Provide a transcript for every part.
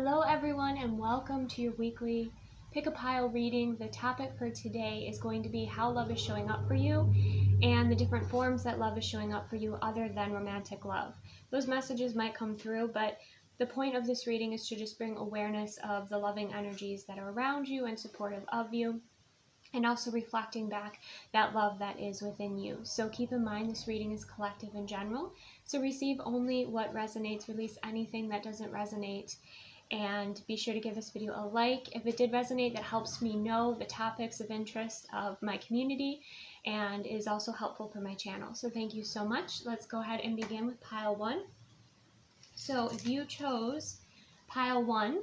Hello everyone and welcome to your weekly pick a pile reading. The topic for today is going to be how love is showing up for you and the different forms that love is showing up for you other than romantic love. Those messages might come through, but the point of this reading is to just bring awareness of the loving energies that are around you and supportive of you, and also reflecting back that love that is within you. So keep in mind this reading is collective in general, so receive only what resonates, release anything that doesn't resonate, and be sure to give this video a like. If it did resonate, that helps me know the topics of interest of my community and is also helpful for my channel. So thank you so much. Let's go ahead and begin with pile 1. So if you chose pile 1,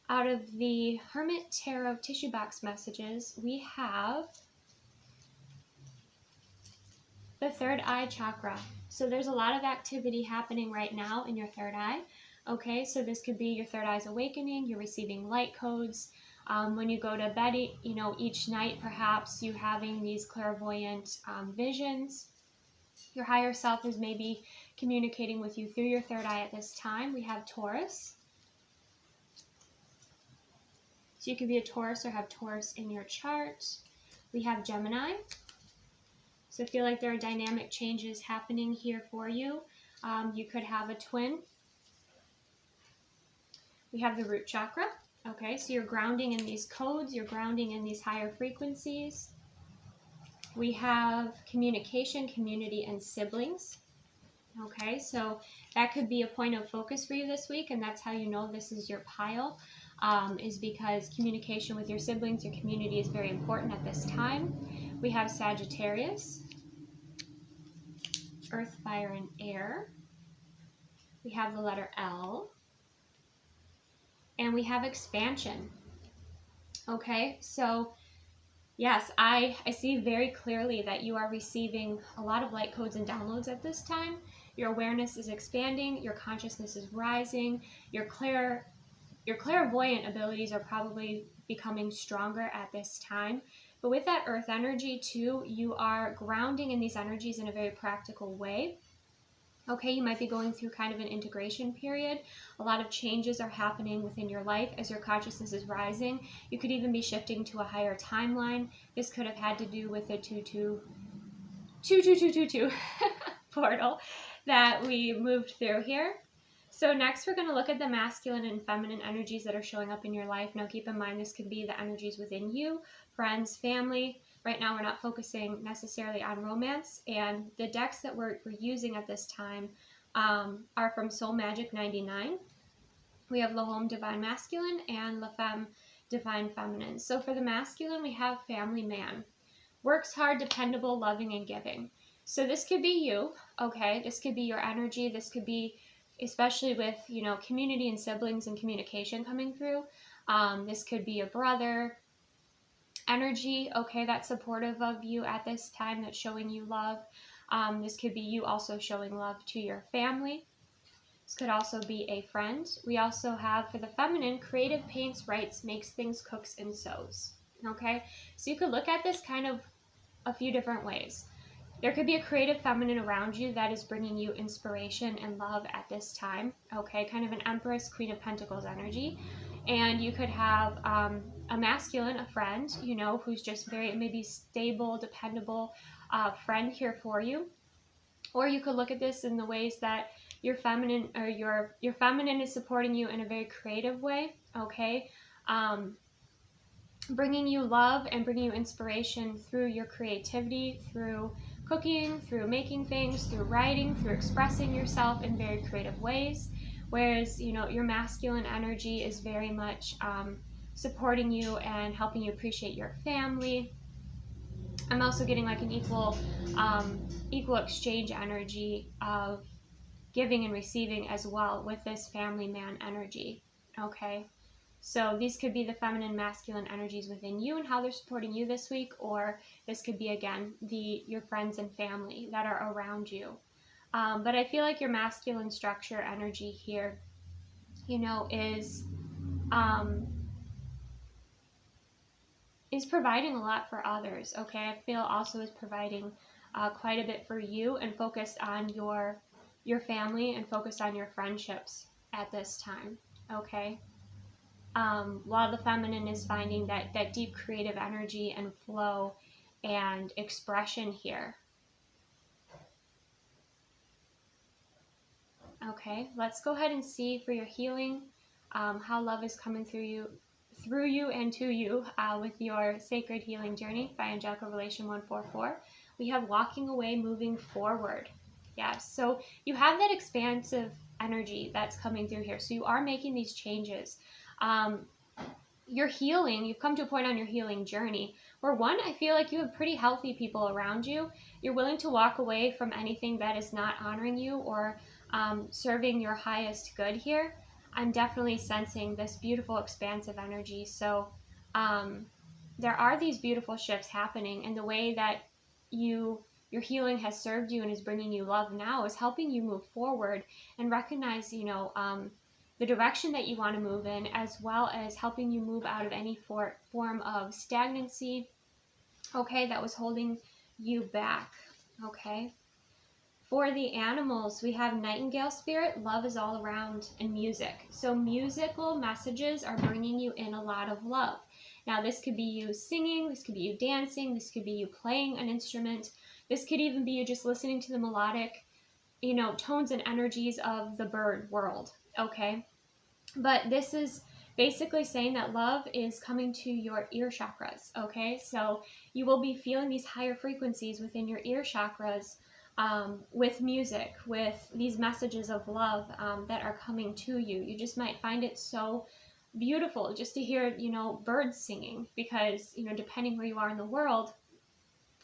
out of the Hermit Tarot tissue box messages, we have the third eye chakra. So there's a lot of activity happening right now in your third eye. Okay, so this could be your third eye's awakening, you're receiving light codes. When you go to bed, each night, perhaps you having these clairvoyant visions. Your higher self is maybe communicating with you through your third eye at this time. We have Taurus. So you could be a Taurus or have Taurus in your chart. We have Gemini. So I feel like there are dynamic changes happening here for you. You could have a twin. We have the root chakra. Okay, so you're grounding in these codes, you're grounding in these higher frequencies. We have communication, community, and siblings. Okay, so that could be a point of focus for you this week, and that's how you know this is your pile, is because communication with your siblings, your community is very important at this time. We have Sagittarius, Earth, Fire, and Air. We have the letter L. And we have expansion. Okay, so yes, I see very clearly that you are receiving a lot of light codes and downloads at this time. Your awareness is expanding, your consciousness is rising, your clairvoyant abilities are probably becoming stronger at this time. But with that earth energy too, you are grounding in these energies in a very practical way. Okay, you might be going through kind of an integration period. A lot of changes are happening within your life as your consciousness is rising. You could even be shifting to a higher timeline. This could have had to do with the 2222 portal that we moved through here. So next we're going to look at the masculine and feminine energies that are showing up in your life. Now keep in mind this could be the energies within you, friends, family. Right now we're not focusing necessarily on romance, and the decks that we're using at this time are from Soul Magic 99. We have La Homme Divine Masculine and La Femme Divine Feminine. So for the masculine we have Family Man. Works hard, dependable, loving, and giving. So this could be you, okay? This could be your energy. This could be, especially with, community and siblings and communication coming through. This could be a brother energy, okay, that's supportive of you at this time, that's showing you love. This could be you also showing love to your family. This could also be a friend. We also have, for the feminine, creative, paints, writes, makes things, cooks, and sews. Okay, so you could look at this kind of a few different ways. There could be a creative feminine around you that is bringing you inspiration and love at this time. Okay, kind of an Empress, Queen of Pentacles energy. And you could have a masculine, a friend, who's just very maybe stable, dependable friend here for you. Or you could look at this in the ways that your feminine or your feminine is supporting you in a very creative way. Okay, bringing you love and bringing you inspiration through your creativity, through cooking, through making things, through writing, through expressing yourself in very creative ways. Whereas, your masculine energy is very much supporting you and helping you appreciate your family. I'm also getting like an equal exchange energy of giving and receiving as well with this family man energy. Okay, so these could be the feminine, masculine energies within you and how they're supporting you this week, or this could be, again, your friends and family that are around you. But I feel like your masculine structure energy here, is providing a lot for others. Okay, I feel also is providing quite a bit for you, and focused on your family and focused on your friendships at this time. Okay, while the feminine is finding that deep creative energy and flow and expression here. Okay, let's go ahead and see for your healing how love is coming through you and to you with your sacred healing journey by Angelic Revelation 144. We have walking away, moving forward. Yes, so you have that expansive energy that's coming through here. So you are making these changes. You're healing. You've come to a point on your healing journey where, one, I feel like you have pretty healthy people around you. You're willing to walk away from anything that is not honoring you or serving your highest good here. I'm definitely sensing this beautiful expansive energy. So there are these beautiful shifts happening, and the way that your healing has served you and is bringing you love now is helping you move forward and recognize, the direction that you want to move in, as well as helping you move out of any form of stagnancy, okay, that was holding you back, okay? For the animals, we have nightingale spirit, love is all around, and music. So musical messages are bringing you in a lot of love. Now, this could be you singing, this could be you dancing, this could be you playing an instrument, this could even be you just listening to the melodic, tones and energies of the bird world, okay? But this is basically saying that love is coming to your ear chakras, okay? So you will be feeling these higher frequencies within your ear chakras with music, with these messages of love that are coming to you. You just might find it so beautiful just to hear, birds singing, because, depending where you are in the world,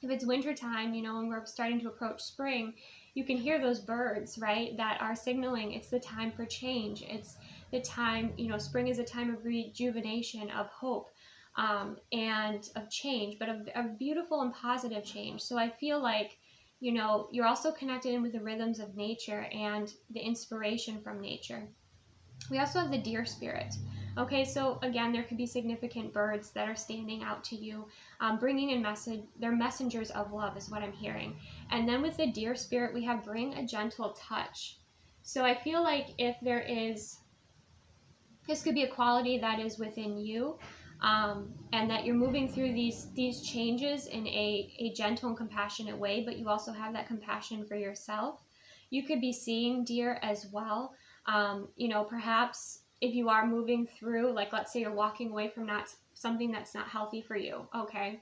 if it's wintertime, and we're starting to approach spring, you can hear those birds, right, that are signaling it's the time for change. It's the time, spring is a time of rejuvenation, of hope, and of change, but of beautiful and positive change. So I feel like, you're also connected in with the rhythms of nature and the inspiration from nature. We also have the deer spirit. Okay, so again, there could be significant birds that are standing out to you, bringing in they're messengers of love is what I'm hearing. And then with the deer spirit, we have bring a gentle touch. So I feel like if this could be a quality that is within you, and that you're moving through these changes in a gentle and compassionate way, but you also have that compassion for yourself. You could be seeing deer as well. Perhaps if you are moving through, like, let's say you're walking away from something that's not healthy for you, okay?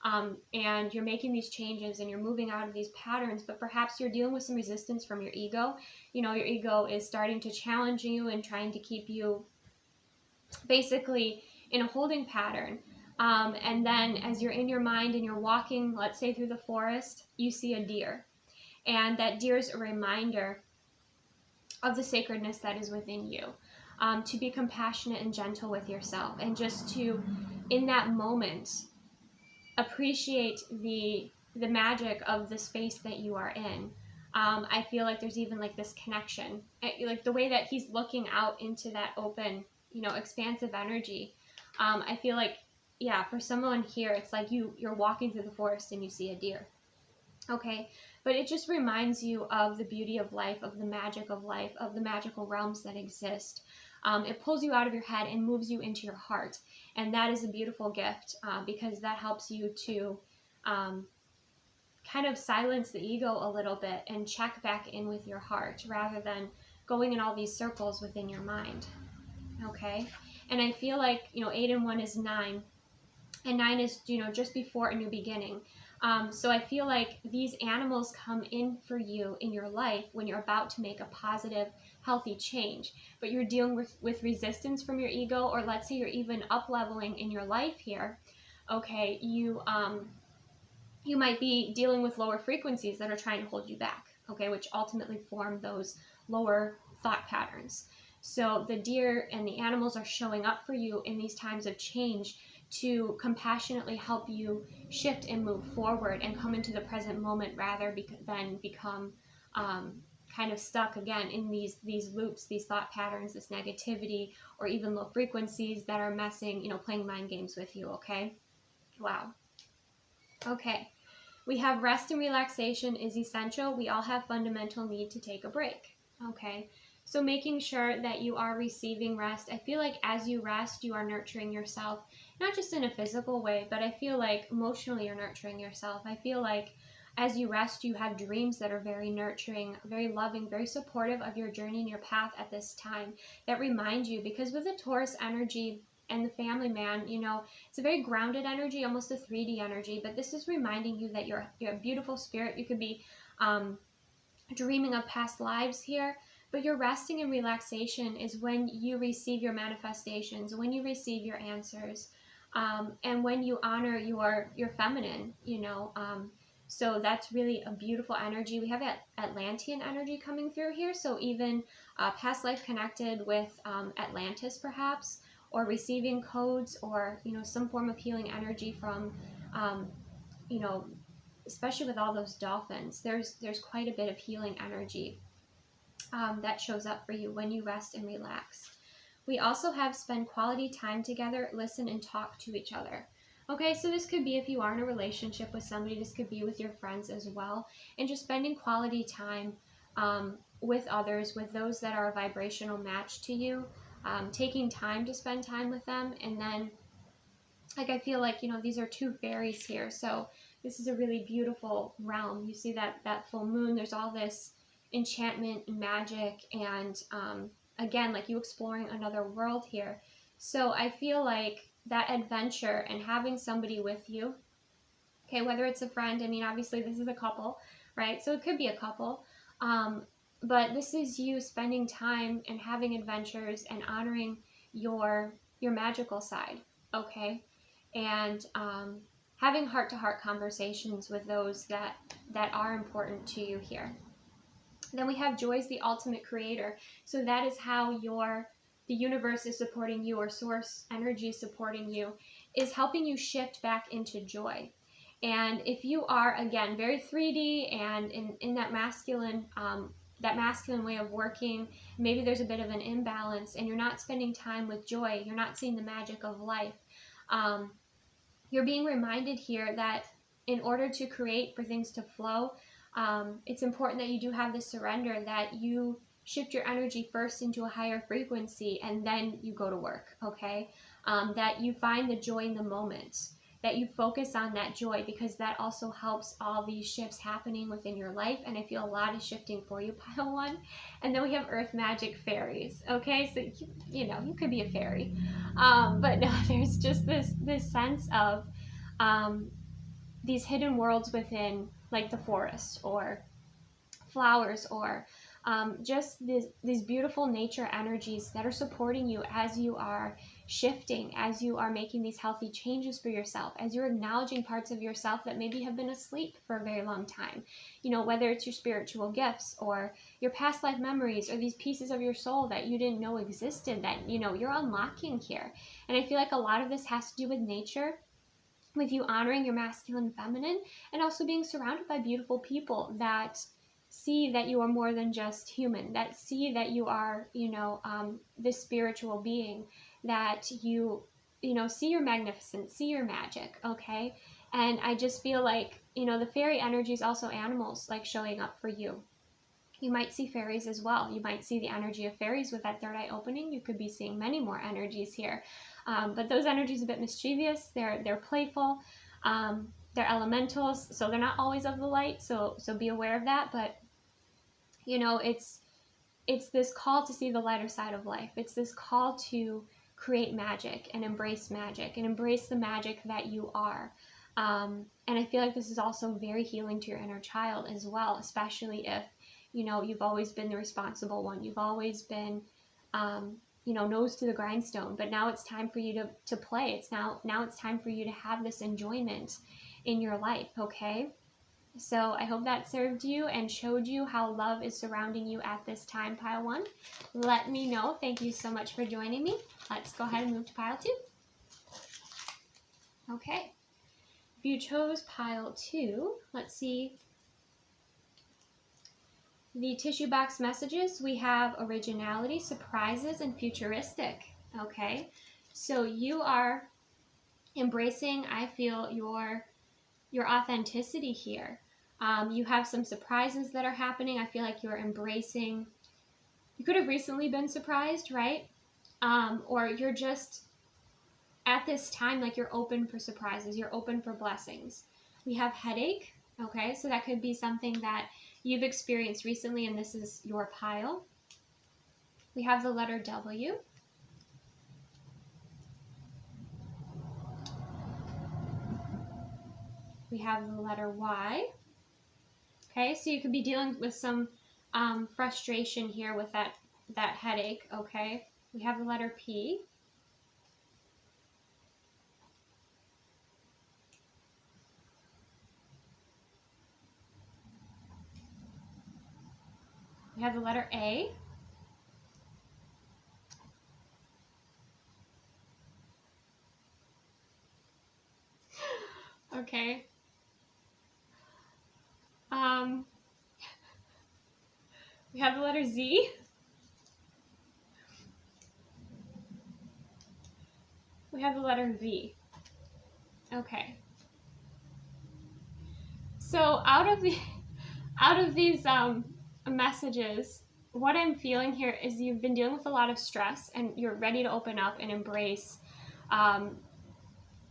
And you're making these changes and you're moving out of these patterns, but perhaps you're dealing with some resistance from your ego. Your ego is starting to challenge you and trying to keep you basically in a holding pattern. And then as you're in your mind and you're walking, let's say through the forest, you see a deer. And that deer is a reminder of the sacredness that is within you, to be compassionate and gentle with yourself, and just to, in that moment, appreciate the magic of the space that you are in. I feel like there's even like this connection, like the way that he's looking out into that open, expansive energy. I feel like, yeah, for someone here, it's like you're walking through the forest and you see a deer. Okay, but it just reminds you of the beauty of life, of the magic of life, of the magical realms that exist. It pulls you out of your head and moves you into your heart. And that is a beautiful gift, because that helps you to kind of silence the ego a little bit and check back in with your heart, rather than going in all these circles within your mind. Okay, and I feel like, 8 and 1 is 9. And 9 is, just before a new beginning. So I feel like these animals come in for you in your life when you're about to make a positive, healthy change, but you're dealing with resistance from your ego, or let's say you're even up-leveling in your life here. Okay, you might be dealing with lower frequencies that are trying to hold you back, okay, which ultimately form those lower thought patterns. So the deer and the animals are showing up for you in these times of change to compassionately help you shift and move forward and come into the present moment, rather than become kind of stuck again in these loops, these thought patterns, this negativity, or even low frequencies that are messing, playing mind games with you, okay? Wow. Okay. We have rest and relaxation is essential. We all have fundamental need to take a break, okay? So making sure that you are receiving rest. I feel like as you rest, you are nurturing yourself, not just in a physical way, but I feel like emotionally you're nurturing yourself. I feel like as you rest, you have dreams that are very nurturing, very loving, very supportive of your journey and your path at this time, that remind you, because with the Taurus energy and the family man, you know, it's a very grounded energy, almost a 3D energy, but this is reminding you that you're a beautiful spirit. You could be dreaming of past lives here, but your resting and relaxation is when you receive your manifestations, when you receive your answers, and when you honor your feminine, you know. So that's really a beautiful energy. We have that Atlantean energy coming through here. So even past life connected with Atlantis, perhaps, or receiving codes, or, you know, some form of healing energy from, you know, especially with all those dolphins, there's quite a bit of healing energy that shows up for you when you rest and relax. We also have spend quality time together, listen and talk to each other. Okay, so this could be if you are in a relationship with somebody, this could be with your friends as well, and just spending quality time with others, with those that are a vibrational match to you, taking time to spend time with them. And then, like, I feel like, you know, these are two fairies here, so this is a really beautiful realm. You see that full moon, there's all this enchantment and magic, and again, like you exploring another world here. So I feel like that adventure and having somebody with you, okay, whether it's a friend, I mean, obviously this is a couple, right? So it could be a couple, but this is you spending time and having adventures and honoring your magical side, okay? And having heart-to-heart conversations with those that are important to you here. Then we have joy is the ultimate creator. So that is how the universe is supporting you, or source energy is supporting you, is helping you shift back into joy. And if you are, again, very 3D and in that masculine way of working, maybe there's a bit of an imbalance and you're not spending time with joy, you're not seeing the magic of life, you're being reminded here that in order to create, for things to flow, it's important that you do have this surrender, that you shift your energy first into a higher frequency and then you go to work, okay? That you find the joy in the moment, that you focus on that joy, because that also helps all these shifts happening within your life. And I feel a lot is shifting for you, pile one. And then we have earth magic fairies, okay? So, you know, you could be a fairy. But no, there's just this sense of these hidden worlds within, like the forest or flowers, or just these beautiful nature energies that are supporting you as you are shifting, as you are making these healthy changes for yourself, as you're acknowledging parts of yourself that maybe have been asleep for a very long time. You know, whether it's your spiritual gifts or your past life memories, or these pieces of your soul that you didn't know existed, that, you know, you're unlocking here. And I feel like a lot of this has to do with nature, with you honoring your masculine and feminine, and also being surrounded by beautiful people that see that you are more than just human, that see that you are, you know, this spiritual being, that you know, see your magnificence, see your magic, okay? And I just feel like, you know, the fairy energy is also animals, like, showing up for you. You might see fairies as well. You might see the energy of fairies with that third eye opening. You could be seeing many more energies here. But those energies are a bit mischievous. They're playful. They're elementals, so they're not always of the light. So be aware of that. But, you know, it's this call to see the lighter side of life. It's this call to create magic and embrace the magic that you are. And I feel like this is also very healing to your inner child as well, especially if, you know, you've always been the responsible one. You've always been, you know, nose to the grindstone. But now it's time for you to play. It's now it's time for you to have this enjoyment in your life, okay? So I hope that served you and showed you how love is surrounding you at this time, pile one. Let me know. Thank you so much for joining me. Let's go ahead and move to pile two. Okay. If you chose pile two, let's see. The tissue box messages, we have originality, surprises, and futuristic. Okay, so you are embracing, I feel, your authenticity here. You have some surprises that are happening. I feel like you're embracing You could have recently been surprised, right? Or you're just at this time, like you're open for surprises, you're open for blessings. We have headache, okay? So that could be something that you've experienced recently, and this is your pile. We have the letter W. We have the letter Y. Okay, so you could be dealing with some frustration here with that headache, okay? We have the letter P. We have the letter A. Okay. We have the letter Z. We have the letter V. Okay. So out of these messages, what I'm feeling here is you've been dealing with a lot of stress, and you're ready to open up and embrace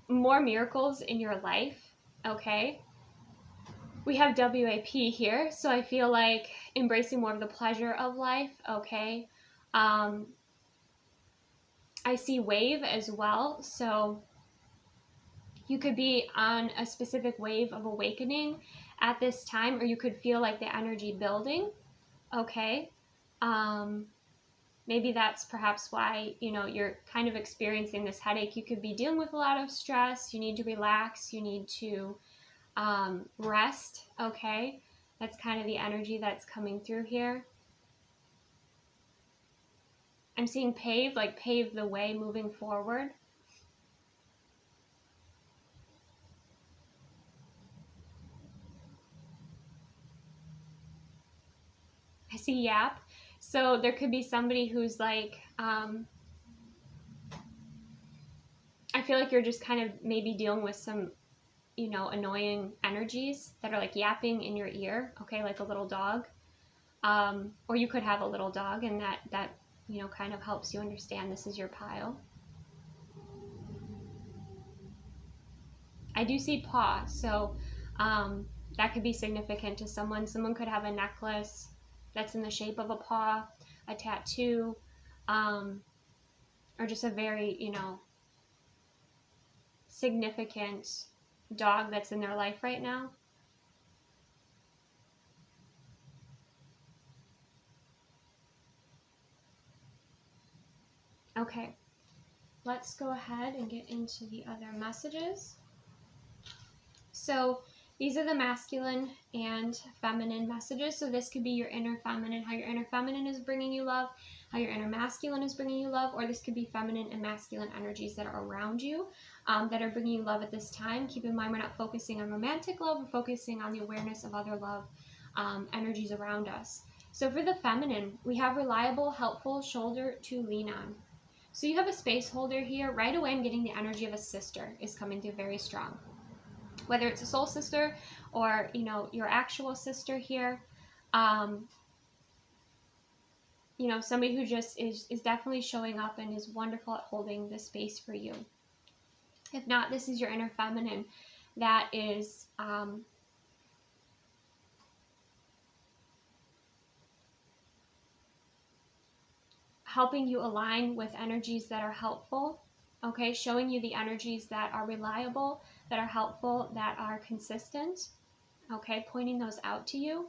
more miracles in your life. Okay. We have WAP here, so I feel like embracing more of the pleasure of life, okay? I see wave as well, so you could be on a specific wave of awakening at this time, or you could feel like the energy building, okay? Maybe that's perhaps why, you know, you're kind of experiencing this headache. You could be dealing with a lot of stress, you need to relax, you need to rest, okay? That's kind of the energy that's coming through here. I'm seeing pave, like pave the way moving forward. I see yap. So there could be somebody who's like, I feel like you're just kind of maybe dealing with some, you know, annoying energies that are like yapping in your ear, okay, like a little dog. Or you could have a little dog, and that you know, kind of helps you understand this is your pile. I do see paw, so that could be significant to someone. Someone could have a necklace that's in the shape of a paw, a tattoo, or just a very, you know, significant dog that's in their life right now. Okay, let's go ahead and get into the other messages. So these are the masculine and feminine messages. So this could be your inner feminine, how your inner feminine is bringing you love, how your inner masculine is bringing you love, or this could be feminine and masculine energies that are around you that are bringing you love at this time. Keep in mind, we're not focusing on romantic love, we're focusing on the awareness of other love energies around us. So for the feminine, we have reliable, helpful, shoulder to lean on. So you have a space holder here. Right away, I'm getting the energy of a sister is coming through very strong. Whether it's a soul sister or, you know, your actual sister here, you know, somebody who just is definitely showing up and is wonderful at holding the space for you. If not, this is your inner feminine that is helping you align with energies that are helpful, okay, showing you the energies that are reliable, that are helpful, that are consistent, okay, pointing those out to you.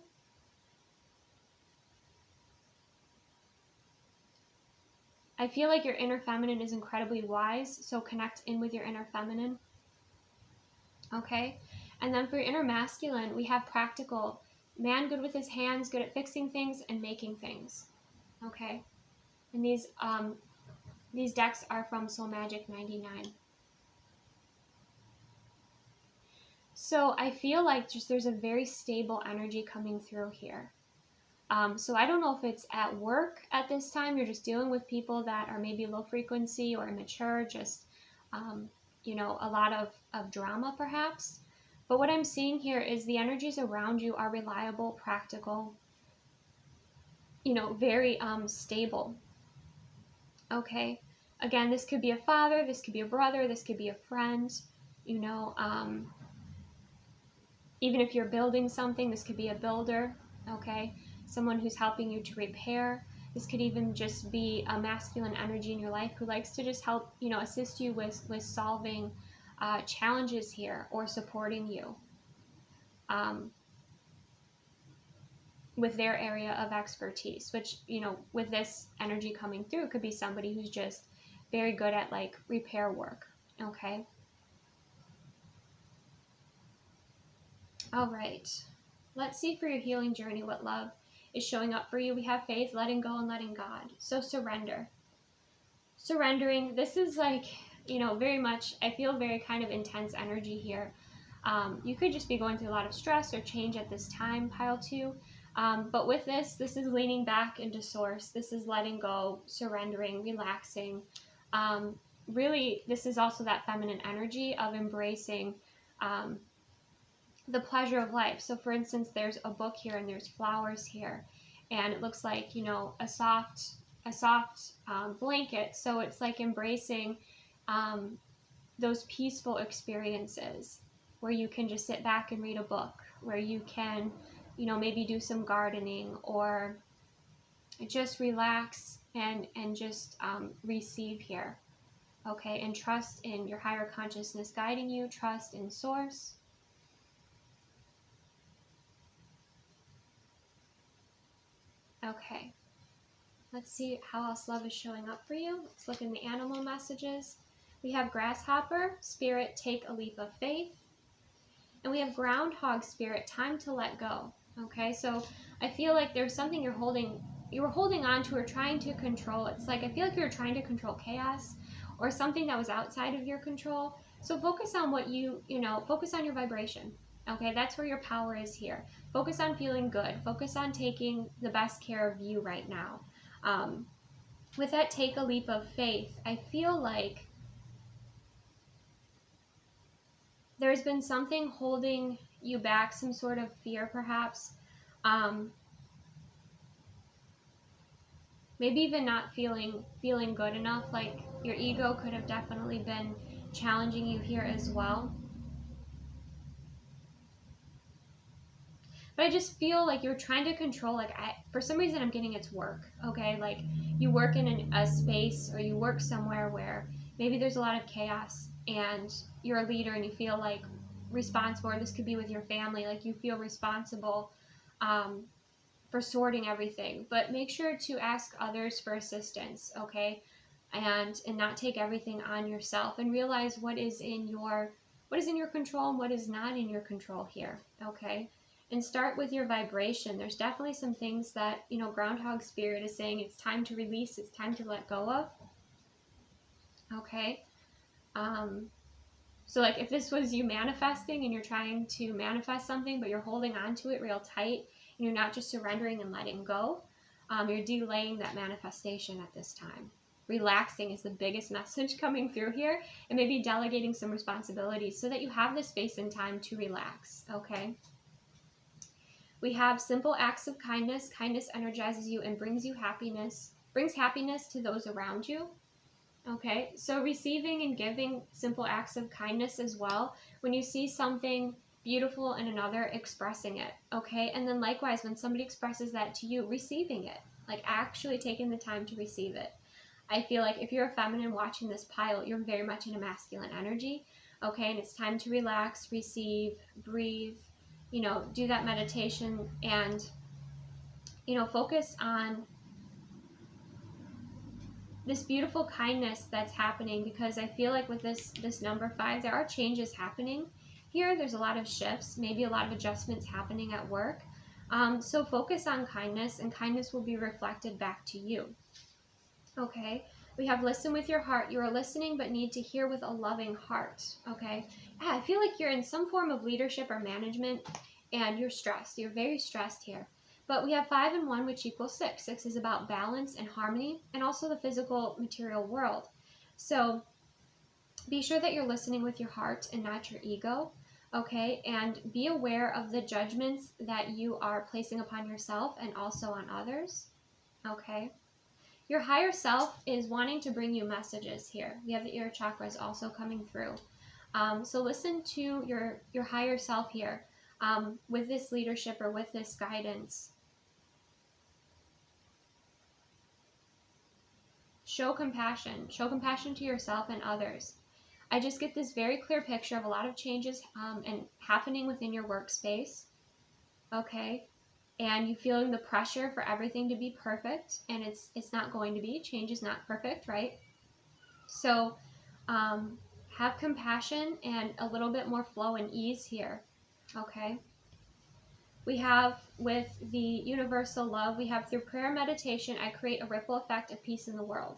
I feel like your inner feminine is incredibly wise, so connect in with your inner feminine, okay? And then for your inner masculine, we have practical, man good with his hands, good at fixing things and making things, okay? And these decks are from Soul Magic 99. So I feel like just there's a very stable energy coming through here. So I don't know if it's at work at this time, you're just dealing with people that are maybe low frequency or immature, just, you know, a lot of drama perhaps. But what I'm seeing here is the energies around you are reliable, practical. very stable. Okay. Again, this could be a father, this could be a brother, this could be a friend, even if you're building something, this could be a builder, okay? Someone who's helping you to repair. This could even just be a masculine energy in your life who likes to just help, assist you with solving challenges here, or supporting you with their area of expertise, which, with this energy coming through, could be somebody who's just very good at like repair work, okay? All right, let's see for your healing journey what love is showing up for you. We have faith, letting go, and letting God. So surrender. Surrendering, this is like, very much, I feel very kind of intense energy here. You could just be going through a lot of stress or change at this time, pile 2. But with this is leaning back into source. This is letting go, surrendering, relaxing. Really, this is also that feminine energy of embracing the pleasure of life. So for instance, there's a book here and there's flowers here, and it looks like, a soft blanket. So it's like embracing those peaceful experiences where you can just sit back and read a book, where you can, maybe do some gardening, or just relax and just receive here. Okay, and trust in your higher consciousness guiding you, trust in source. Okay, let's see how else love is showing up for you. Let's look in the animal messages. We have grasshopper, spirit, take a leap of faith. And we have groundhog, spirit, time to let go. Okay, so I feel like there's something you were holding on to or trying to control. It's like, I feel like you were trying to control chaos or something that was outside of your control. So focus on what focus on your vibration. Okay, that's where your power is here. Focus on feeling good. Focus on taking the best care of you right now. With that, take a leap of faith. I feel like there's been something holding you back, some sort of fear perhaps. Maybe even not feeling good enough. Like your ego could have definitely been challenging you here as well. But I just feel like you're trying to control, for some reason I'm getting it's work, okay? Like you work in a space, or you work somewhere where maybe there's a lot of chaos, and you're a leader and you feel like responsible, or this could be with your family, like you feel responsible for sorting everything. But make sure to ask others for assistance, okay? And not take everything on yourself, and realize what is in your control and what is not in your control here, okay? And start with your vibration. There's definitely some things that, groundhog spirit is saying it's time to release, it's time to let go of. Okay. So like if this was you manifesting and you're trying to manifest something, but you're holding on to it real tight, and you're not just surrendering and letting go, you're delaying that manifestation at this time. Relaxing is the biggest message coming through here, and maybe delegating some responsibilities so that you have the space and time to relax, okay? We have simple acts of kindness. Kindness energizes you and brings happiness to those around you. Okay, so receiving and giving simple acts of kindness as well. When you see something beautiful in another, expressing it, okay? And then likewise, when somebody expresses that to you, receiving it, like actually taking the time to receive it. I feel like if you're a feminine watching this pile, you're very much in a masculine energy, okay? And it's time to relax, receive, breathe, do that meditation, and, focus on this beautiful kindness that's happening, because I feel like with this number 5, there are changes happening here. There's a lot of shifts, maybe a lot of adjustments happening at work. So focus on kindness, and kindness will be reflected back to you. Okay, we have listen with your heart. You are listening but need to hear with a loving heart. Okay, yeah, I feel like you're in some form of leadership or management, and you're stressed. You're very stressed here. But we have 5 and 1, which equals 6. 6 is about balance and harmony, and also the physical material world. So be sure that you're listening with your heart and not your ego, okay? And be aware of the judgments that you are placing upon yourself and also on others. Okay. Your higher self is wanting to bring you messages here. We have the ear chakras also coming through. So listen to your higher self here with this leadership or with this guidance. Show compassion. Show compassion to yourself and others. I just get this very clear picture of a lot of changes and happening within your workspace. Okay. And you feeling the pressure for everything to be perfect, and it's not going to be. Change is not perfect, right? So have compassion and a little bit more flow and ease here. Okay. We have with the universal love, we have through prayer and meditation, I create a ripple effect of peace in the world.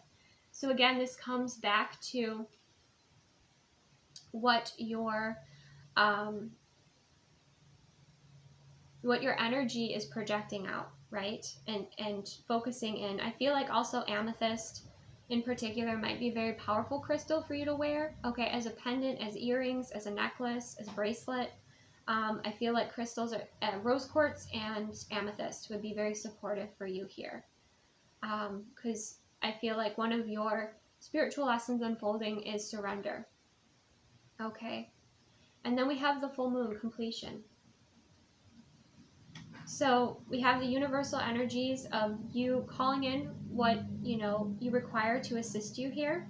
So again, this comes back to what your energy is projecting out, right? And focusing in. I feel like also amethyst in particular might be a very powerful crystal for you to wear, okay, as a pendant, as earrings, as a necklace, as a bracelet. I feel like crystals are rose quartz and amethyst would be very supportive for you here, because I feel like one of your spiritual lessons unfolding is surrender. Okay. And then we have the full moon completion. So we have the universal energies of you calling in what you require to assist you here.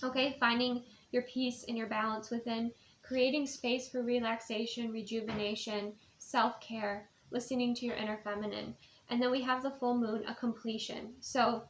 Okay, finding your peace and your balance within, creating space for relaxation, rejuvenation, self-care, listening to your inner feminine. And then we have the full moon, a completion. So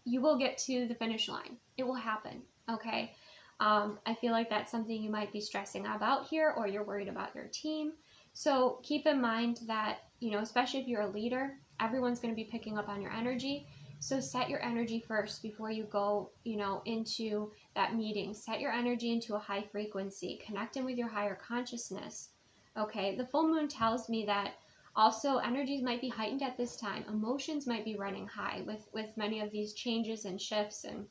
you will get to the finish line. It will happen. Okay. I feel like that's something you might be stressing about here, or you're worried about your team. So keep in mind that, especially if you're a leader, everyone's going to be picking up on your energy. So set your energy first before you go, into that meeting. Set your energy into a high frequency. Connect in with your higher consciousness. Okay. The full moon tells me that also energies might be heightened at this time. Emotions might be running high with many of these changes and shifts and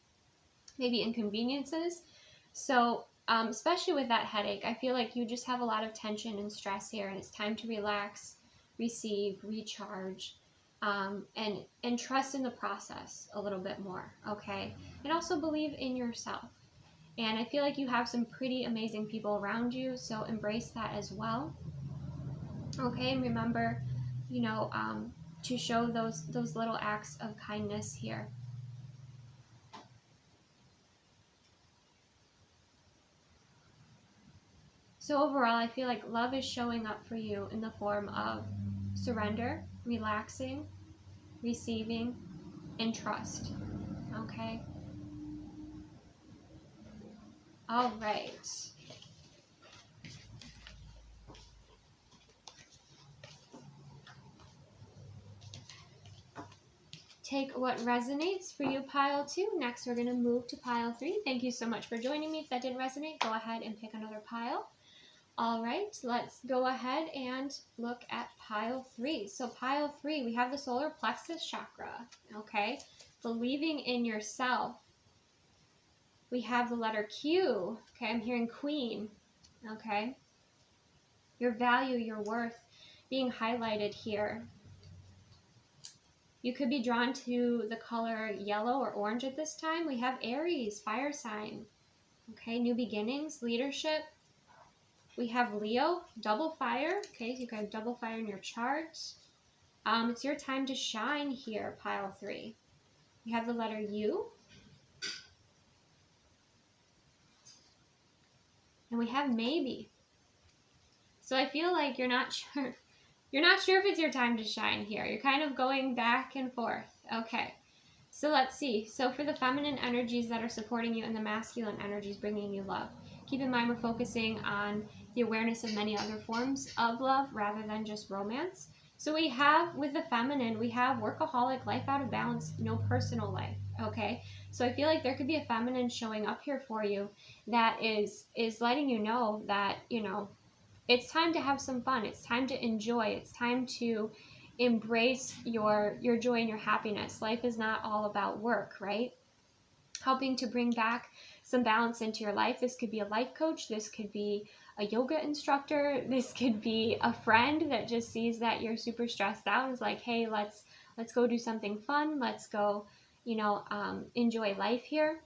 maybe inconveniences. So especially with that headache, I feel like you just have a lot of tension and stress here, and it's time to relax, receive, recharge, and trust in the process a little bit more, okay? And also believe in yourself. And I feel like you have some pretty amazing people around you, so embrace that as well. Okay, and remember, to show those little acts of kindness here. So overall, I feel like love is showing up for you in the form of surrender, relaxing, receiving, and trust. Okay? All right. Take what resonates for you, pile 2. Next, we're going to move to pile 3. Thank you so much for joining me. If that didn't resonate, go ahead and pick another pile. All right, let's go ahead and look at pile 3. So pile 3, we have the solar plexus chakra, okay? Believing in yourself. We have the letter Q, okay? I'm hearing queen, okay? Your value, your worth being highlighted here. You could be drawn to the color yellow or orange at this time. We have Aries, fire sign, okay? New beginnings, leadership. We have Leo, double fire. Okay, so you got double fire in your chart. It's your time to shine here, pile 3. We have the letter U. And we have maybe. So I feel like you're not sure. You're not sure if it's your time to shine here. You're kind of going back and forth. Okay, so let's see. So for the feminine energies that are supporting you and the masculine energies bringing you love, keep in mind we're focusing on the awareness of many other forms of love rather than just romance. So we have, with the feminine, we have workaholic, life out of balance, no personal life, okay? So I feel like there could be a feminine showing up here for you that is letting you know that, it's time to have some fun. It's time to enjoy. It's time to embrace your joy and your happiness. Life is not all about work, right? Helping to bring back some balance into your life. This could be a life coach. This could be a yoga instructor. This could be a friend that just sees that you're super stressed out and is like, hey, let's Let's go do something fun. Let's go, enjoy life here.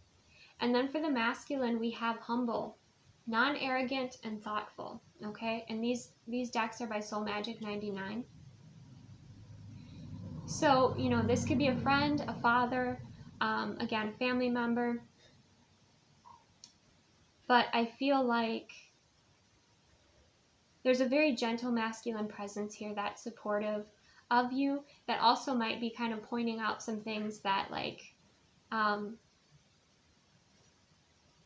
And then for the masculine, we have humble, non-arrogant, and thoughtful. Okay, and these decks are by Soul Magic 99. So, this could be a friend, a father, again, family member. But I feel like there's a very gentle masculine presence here that's supportive of you, that also might be kind of pointing out some things that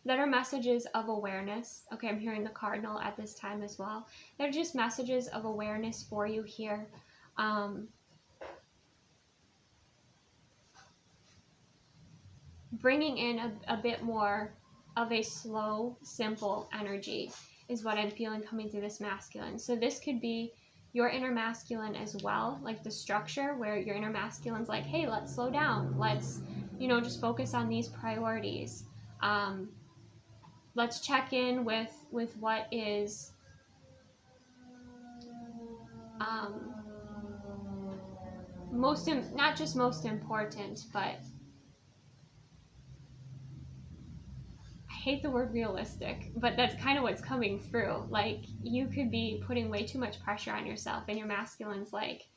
that are messages of awareness. Okay, I'm hearing the cardinal at this time as well. They're just messages of awareness for you here. Bringing in a bit more of a slow, simple energy is what I'm feeling coming through this masculine. So this could be your inner masculine as well, like the structure where your inner masculine's like, hey, let's slow down. Let's, just focus on these priorities. Let's check in with what is not just most important, but I hate the word realistic, but that's kind of what's coming through. Like, you could be putting way too much pressure on yourself, and your masculine's like,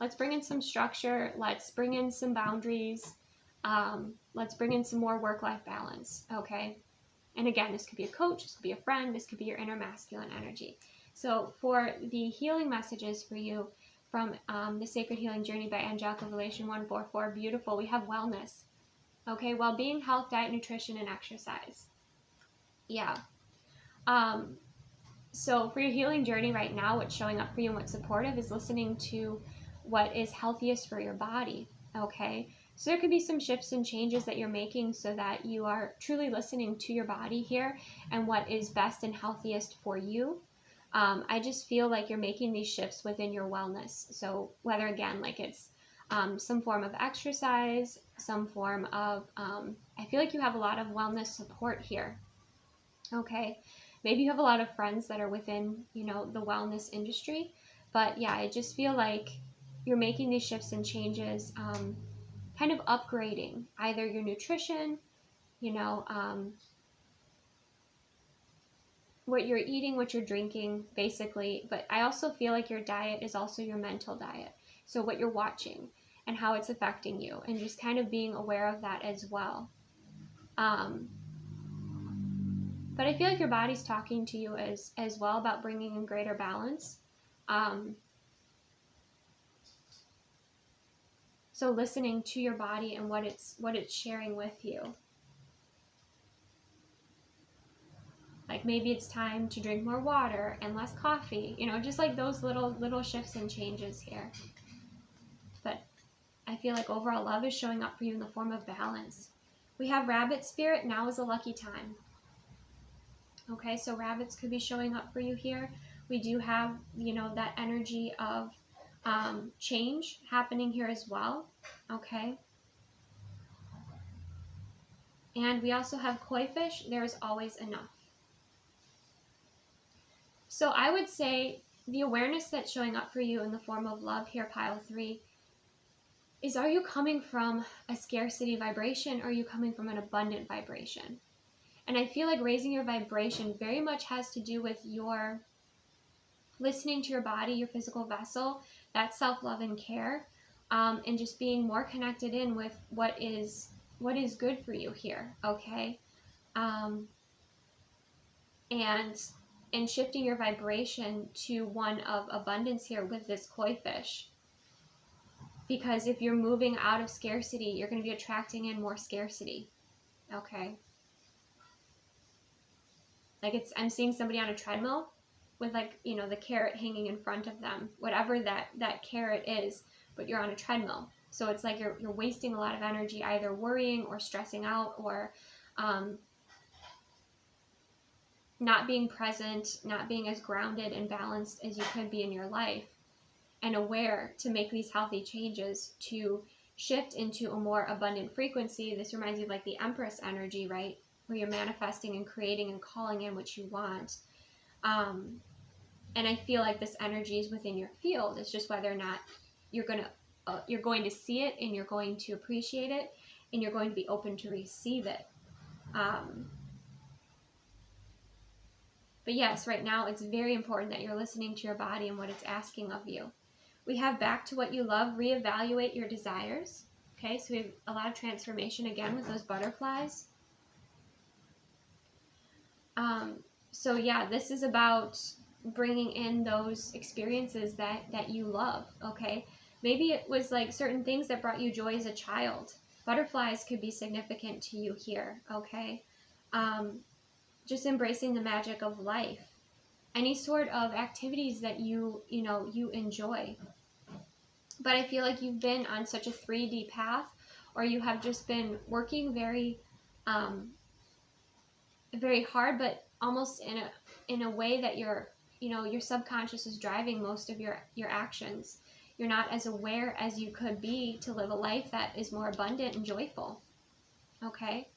let's bring in some structure, let's bring in some boundaries, let's bring in some more work-life balance, okay? And again, this could be a coach, this could be a friend, this could be your inner masculine energy. So for the healing messages for you from the Sacred Healing Journey by Angelic Revelation 144, beautiful, we have wellness, okay? Well-being, health, diet, nutrition, and exercise. Yeah. So for your healing journey right now, what's showing up for you and what's supportive is listening to what is healthiest for your body, okay? So there could be some shifts and changes that you're making so that you are truly listening to your body here and what is best and healthiest for you. I just feel like you're making these shifts within your wellness. So whether, again, like it's some form of exercise, some form of, I feel like you have a lot of wellness support here. Okay, maybe you have a lot of friends that are within, the wellness industry, but yeah, I just feel like you're making these shifts and changes, kind of upgrading either your nutrition, what you're eating, what you're drinking, basically, but I also feel like your diet is also your mental diet. So what you're watching and how it's affecting you, and just kind of being aware of that as well. But I feel like your body's talking to you as well about bringing in greater balance. So listening to your body and what it's sharing with you. Like maybe it's time to drink more water and less coffee. Just like those little shifts and changes here. But I feel like overall love is showing up for you in the form of balance. We have rabbit spirit. Now is a lucky time. Okay, so rabbits could be showing up for you here. We do have, that energy of change happening here as well. Okay. And we also have koi fish. There is always enough. So I would say the awareness that's showing up for you in the form of love here, pile 3, is, are you coming from a scarcity vibration, or are you coming from an abundant vibration? And I feel like raising your vibration very much has to do with your listening to your body, your physical vessel, that self-love and care, and just being more connected in with what is good for you here, okay? And shifting your vibration to one of abundance here with this koi fish. Because if you're moving out of scarcity, you're going to be attracting in more scarcity, okay? Like I'm seeing somebody on a treadmill with the carrot hanging in front of them, whatever that carrot is, but you're on a treadmill. So it's like you're wasting a lot of energy either worrying or stressing out, or not being present, not being as grounded and balanced as you could be in your life, and aware to make these healthy changes to shift into a more abundant frequency. This reminds me of like the Empress energy, right? Where you're manifesting and creating and calling in what you want. And I feel like this energy is within your field. It's just whether or not you're going to you're going to see it, and you're going to appreciate it, and you're going to be open to receive it. But yes, right now it's very important that you're listening to your body and what it's asking of you. We have back to what you love, reevaluate your desires. Okay, so we have a lot of transformation again with those butterflies. So yeah, this is about bringing in those experiences that you love, okay? Maybe it was like certain things that brought you joy as a child. Butterflies could be significant to you here, okay? Just embracing the magic of life. Any sort of activities that you enjoy. But I feel like you've been on such a 3D path, or you have just been working very, very hard, but almost in a way that your subconscious is driving most of your actions. You're not as aware as you could be to live a life that is more abundant and joyful. Okay?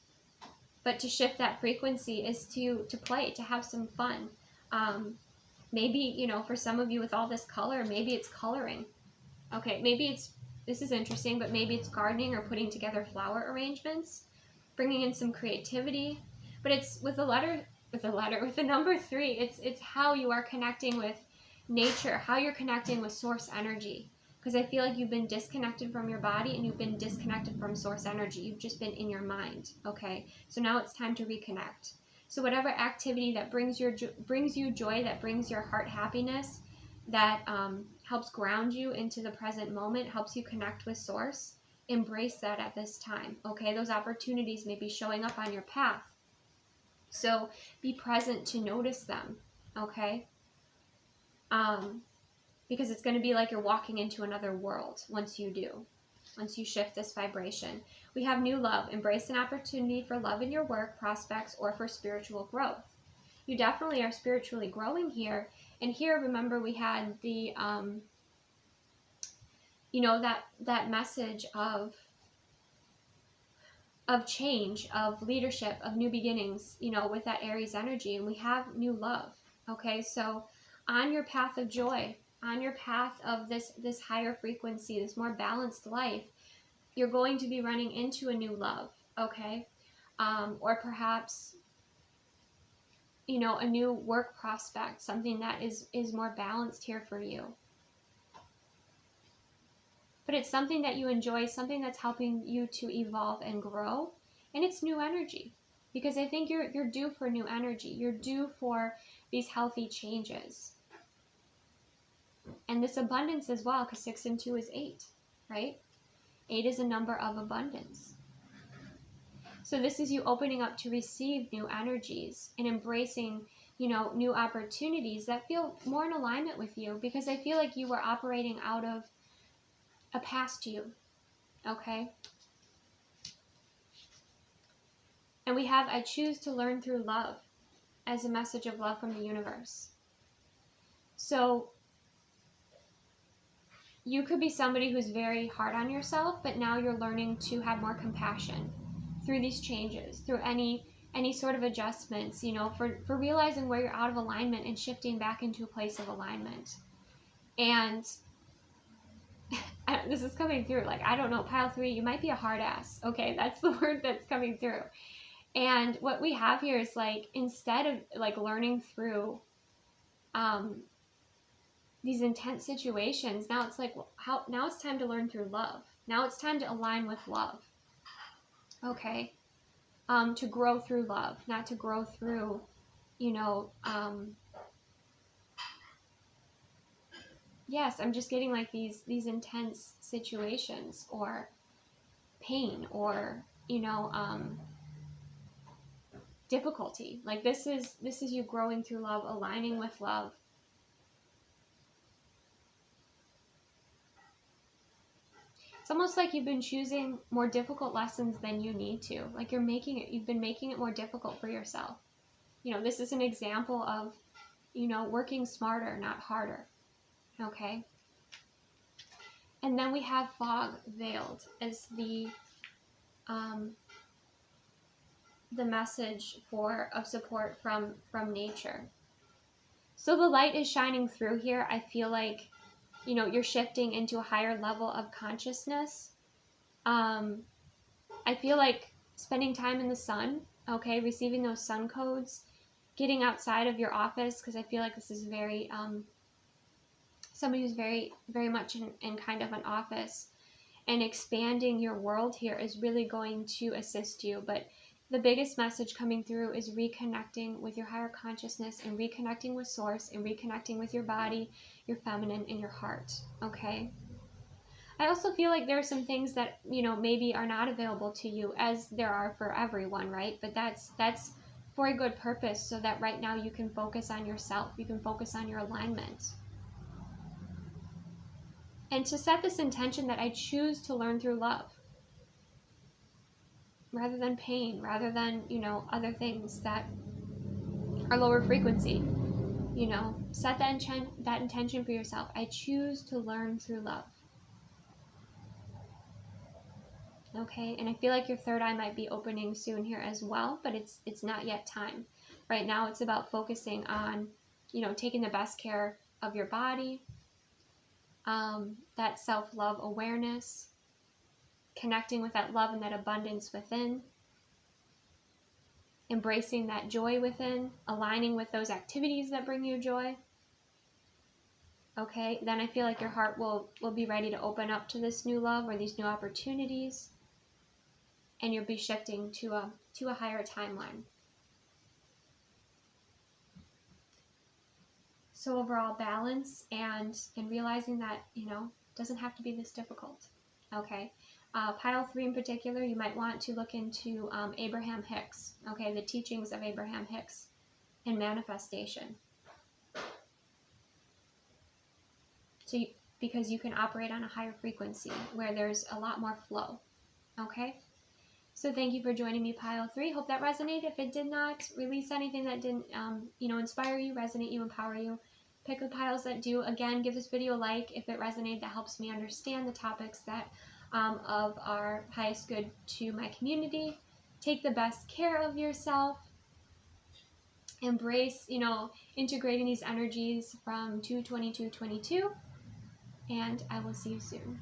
But to shift that frequency is to play, to have some fun. Maybe, for some of you with all this color, maybe it's coloring. Okay, maybe this is interesting, but maybe it's gardening or putting together flower arrangements, bringing in some creativity. But it's with the number 3, it's how you are connecting with nature, how you're connecting with source energy. Because I feel like you've been disconnected from your body and you've been disconnected from source energy. You've just been in your mind, okay? So now it's time to reconnect. So whatever activity that brings you joy, that brings your heart happiness, that helps ground you into the present moment, helps you connect with source, embrace that at this time, okay? Those opportunities may be showing up on your path. So be present to notice them, okay? Because it's going to be like you're walking into another world once you shift this vibration. We have new love. Embrace an opportunity for love in your work, prospects, or for spiritual growth. You definitely are spiritually growing here. And here, remember, we had the, that message of change, of leadership, of new beginnings, with that Aries energy. And we have new love. Okay, so on your path of joy, on your path of this higher frequency, this more balanced life, you're going to be running into a new love, okay? Or perhaps, a new work prospect, something that is more balanced here for you. But it's something that you enjoy, something that's helping you to evolve and grow, and it's new energy. Because I think you're due for new energy. You're due for these healthy changes. And this abundance as well, because 6 and 2 is 8, right? 8 is a number of abundance. So this is you opening up to receive new energies and embracing, new opportunities that feel more in alignment with you, because I feel like you were operating out of a past you, okay? And we have, I choose to learn through love as a message of love from the universe. So you could be somebody who's very hard on yourself, but now you're learning to have more compassion through these changes, through any sort of adjustments, for realizing where you're out of alignment and shifting back into a place of alignment. And this is coming through, like, I don't know, pile 3, you might be a hard ass, okay? That's the word that's coming through. And what we have here is, like, instead of, like, learning through these intense situations, now it's like, now it's time to learn through love. Now it's time to align with love, okay? To grow through love, not to grow through, yes, I'm just getting like these intense situations or pain or, difficulty. Like this is you growing through love, aligning with love. It's almost like you've been choosing more difficult lessons than you need to. Like you've been making it more difficult for yourself. This is an example of, working smarter, not harder. Okay? And then we have fog veiled as the message of support from nature. So the light is shining through here. I feel like you know, you're shifting into a higher level of consciousness. I feel like spending time in the sun, okay, receiving those sun codes, getting outside of your office, because I feel like this is very, somebody who's very, very much in kind of an office, and expanding your world here is really going to assist you. But the biggest message coming through is reconnecting with your higher consciousness and reconnecting with source and reconnecting with your body, your feminine, and your heart, okay? I also feel like there are some things that, you know, maybe are not available to you, as there are for everyone, right? But that's for a good purpose, so that right now you can focus on yourself. You can focus on your alignment. And to set this intention that I choose to learn through love, rather than pain, rather than, you know, other things that are lower frequency. You know, set that intention for yourself. I choose to learn through love. Okay, and I feel like your third eye might be opening soon here as well, but it's not yet time. Right now it's about focusing on, you know, taking the best care of your body, that self-love awareness, connecting with that love and that abundance within, embracing that joy within, aligning with those activities that bring you joy. Okay, then I feel like your heart will be ready to open up to this new love or these new opportunities, and you'll be shifting to a higher timeline. So overall balance and realizing that, you know, it doesn't have to be this difficult. Okay, pile 3 in particular, you might want to look into Abraham Hicks. Okay, the teachings of Abraham Hicks and manifestation. So because you can operate on a higher frequency where there's a lot more flow. Okay. So thank you for joining me, pile 3. Hope that resonated. If it did not, release anything that didn't, you know, inspire you, resonate you, empower you. Pick the piles that do. Again, give this video a like if it resonated. That helps me understand the topics that of our highest good to my community. Take the best care of yourself. Embrace, you know, integrating these energies from 2/22/22. And I will see you soon.